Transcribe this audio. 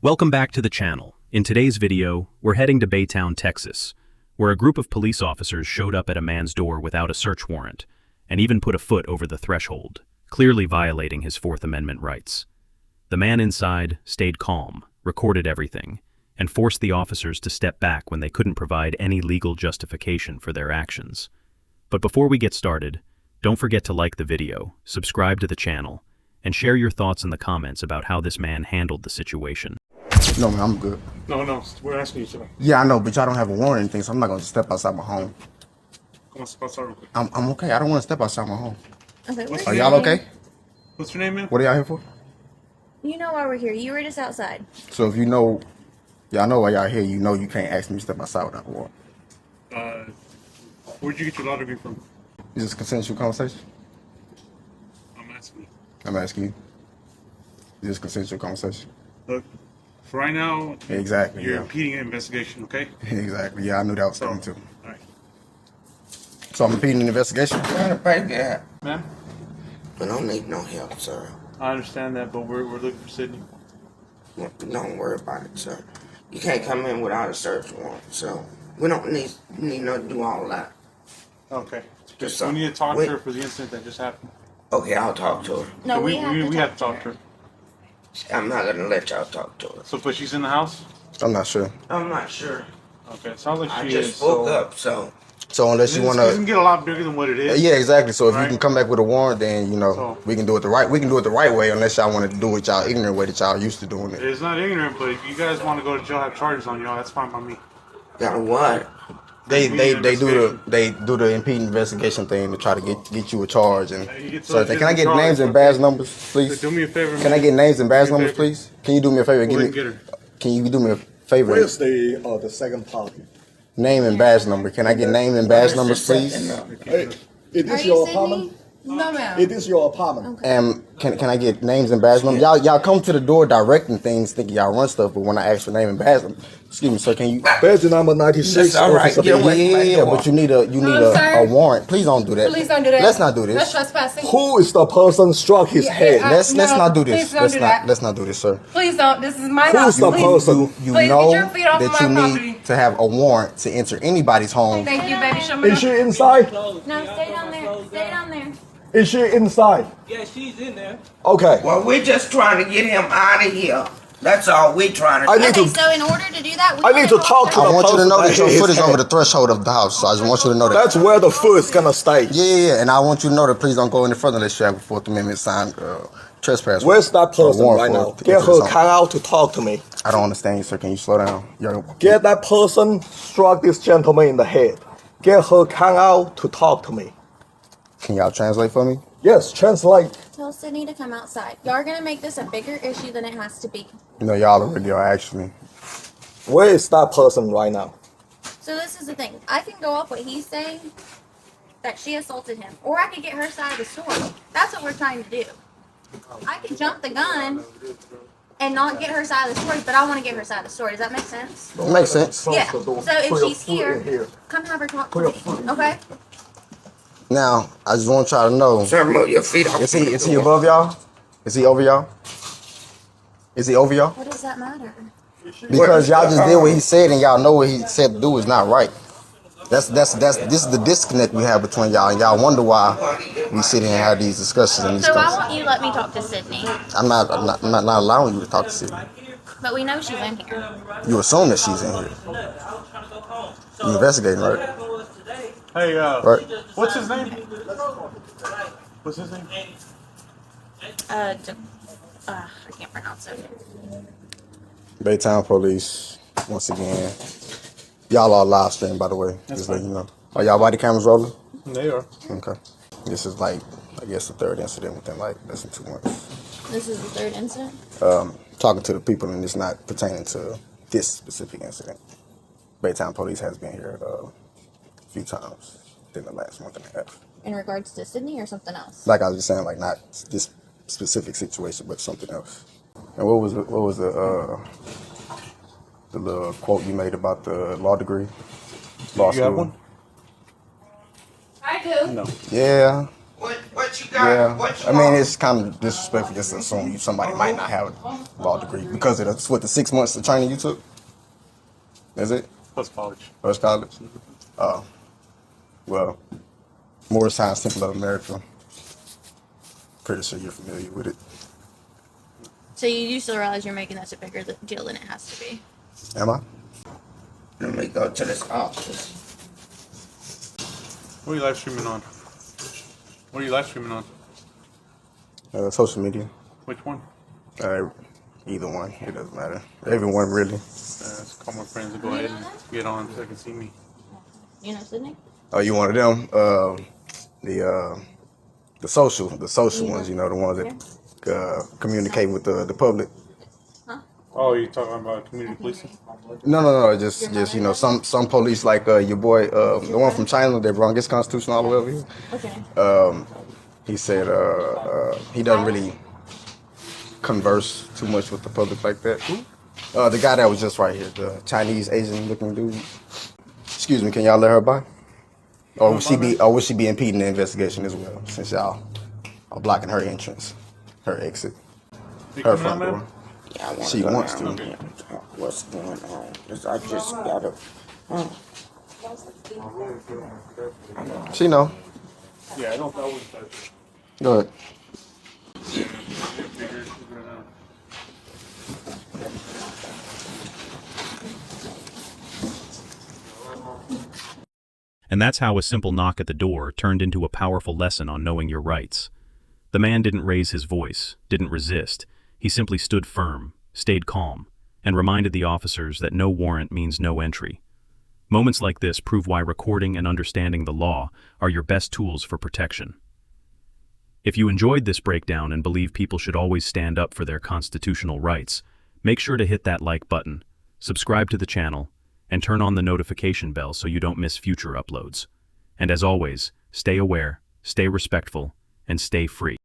Welcome back to the channel. In today's video, we're heading to Baytown, Texas, where a group of police officers showed up at a man's door without a search warrant, and even put a foot over the threshold, clearly violating his Fourth Amendment rights. The man inside stayed calm, recorded everything, and forced the officers to step back when they couldn't provide any legal justification for their actions. But before we get started, don't forget to like the video, subscribe to the channel, and share your thoughts in the comments about how this man handled the situation. No, man, I'm good. No, we're asking you today. Yeah, I know, but y'all don't have a warrant or anything, so I'm not going to step outside my home. Come on, step outside real quick. I'm okay. I don't want to step outside my home. Okay, Are y'all okay? What's your name, man? What are y'all here for? You know why we're here. You were just outside. So if you know, y'all know why y'all here, you know you can't ask me to step outside without a warrant. Where'd you get your law degree from? Is this a consensual conversation? I'm asking you. I'm asking you. Is this a consensual conversation? Look, for right now, Exactly, you're yeah. impeding an investigation, okay? Exactly, yeah, I knew that was coming too. All right. So I'm impeding an investigation? Ma'am, I don't need no help, sir. I understand that, but we're looking for Sydney. Don't worry about it, sir. You can't come in without a search warrant, so we don't need to do all that. Okay. Just We need to talk wait. to her for the incident that just happened. Okay, I'll talk to her. No, we we have to talk to her. I'm not gonna let y'all talk to her. So, but she's in the house? I'm not sure. I'm not sure. Okay, it sounds like I she just is. woke so up, so So unless you This want can to... get a lot bigger than what it is. Yeah, exactly. So if you Right. can come back with a warrant, then, you know, So- we can do it the right way, unless y'all want to do it y'all ignorant way that y'all used to doing it. It's not ignorant, but if you guys want to go to jail, have charges on y'all, that's fine by me. got what? They We need do the impeding investigation thing to try to get you a charge and You get so to can I get charge, names and okay. badge numbers, please? Do me a favor, Can I man. get names and badge Do me a numbers, favor. please? Can you do me a favor? and Go Give ahead me. and get her. Can you do me a favor? Where's the second party? Name and badge number. Can I get name and badge numbers, please? Hey, is Are this you your Sydney? apartment? No, ma'am. It is your apartment. And can I get names and badge numbers? Y'all come to the door directing things, thinking y'all run stuff, but when I ask for name and badge number, excuse me, sir, can you? Badge number 96. That's all right. Officer Get B. away. Yeah, but you need a warrant. Please don't do that. Please don't do that. Let's not do That's this. trespassing. Who is the person struck his head? Let's not do this. Please don't do that. Let's not do this, sir. Please don't. This is my Who's house. the Please. person? You Please know get your feet off that of you my need property. to have a warrant to enter anybody's home. Thank you, baby. Show me Is she the... inside? No, stay down there. Stay down there. Is she inside? Yeah, she's in there. Okay. Well, we're just trying to get him out of here. That's all we're trying to I do. need Okay, to. so in order to do that, we I need to talk to I the want you to person know that your hit foot his is over head. the threshold of the house. So I just want you to know that. That's where the foot is gonna stay. Yeah, and I want you to know that please don't go any further unless you have a Fourth Amendment signed trespass. Where's that person warrant right for now? it to Get enter her his come home. out to talk to me. I don't understand you, sir. Can you slow down? Get that person struck this gentleman in the head. Get her come out to talk to me. Can y'all translate for me? Yes, translate. Tell Sydney to come outside. Y'all are going to make this a bigger issue than it has to be. You know, y'all already are actually. Where is that person right now? So this is the thing. I can go off what he's saying, that she assaulted him. Or I could get her side of the story. That's what we're trying to do. I could jump the gun and not get her side of the story, but I want to get her side of the story. Does that make sense? It makes sense. Yeah. the door. So if Put your she's foot in here, here. come have her talk to Put your me. foot in Okay? Now, I just want y'all to know. Sir, move your feet off. Is he above y'all? Is he over y'all? Is he over y'all? What does that matter? Because y'all just did what he said and y'all know what he said to do is not right. This is the disconnect we have between y'all, and y'all wonder why we sit here and have these discussions and these So I things. want you to let me talk to Sydney. I'm not allowing you to talk to Sydney. But we know she's in here. You assume that she's in here. You investigating, right? Hey, Right. what's his name? What's his name? I can't pronounce it. Baytown Police, once again. Y'all are live stream, by the way. Just letting you know. Are y'all body cameras rolling? They are. Okay. This is like, I guess, the third incident within like less than 2 months. This is the third incident? Talking to the people, and it's not pertaining to this specific incident. Baytown Police has been here a few times within the last month and a half. In regards to Sydney or something else? Like I was just saying, like not this specific situation, but something else. And what was the little quote you made about the law degree? Law You have one? I do. No. Yeah. What what you got. Yeah, What you I mean, want. it's kind of disrespectful just to assume somebody might not have a law degree because of the 6 months of training you took. Is it? Plus college. First college? Oh, well, more Science Temple of America. Pretty sure you're familiar with it. So you do still realize you're making this a bigger deal than it has to be. Am I? Let me go to this office. What are you live streaming on? What are you live streaming on? Social media. Which one? Either one. It doesn't matter. Everyone really. Let's call my friends and go ahead and get on so they can see me. You know Sydney? Oh, you one of them? The social ones. You know, the ones that communicate with the public. Oh, you talking about community policing? No. Just you know, some police like your boy, the one from China that brought his constitution all the way over here. Okay. He said he doesn't really converse too much with the public like that. The guy that was just right here, the Chinese Asian looking dude. Excuse me, can y'all let her by? Or would she be impeding the investigation as well, since y'all are blocking her entrance, her exit, her front door? Yeah, I want She to go wants down to. there. What's going on? 'Cause I just gotta. She know. Yeah, I don't know what Go ahead. And that's how a simple knock at the door turned into a powerful lesson on knowing your rights. The man didn't raise his voice, didn't resist. He simply stood firm, stayed calm, and reminded the officers that no warrant means no entry. Moments like this prove why recording and understanding the law are your best tools for protection. If you enjoyed this breakdown and believe people should always stand up for their constitutional rights, make sure to hit that like button, subscribe to the channel, and turn on the notification bell so you don't miss future uploads. And as always, stay aware, stay respectful, and stay free.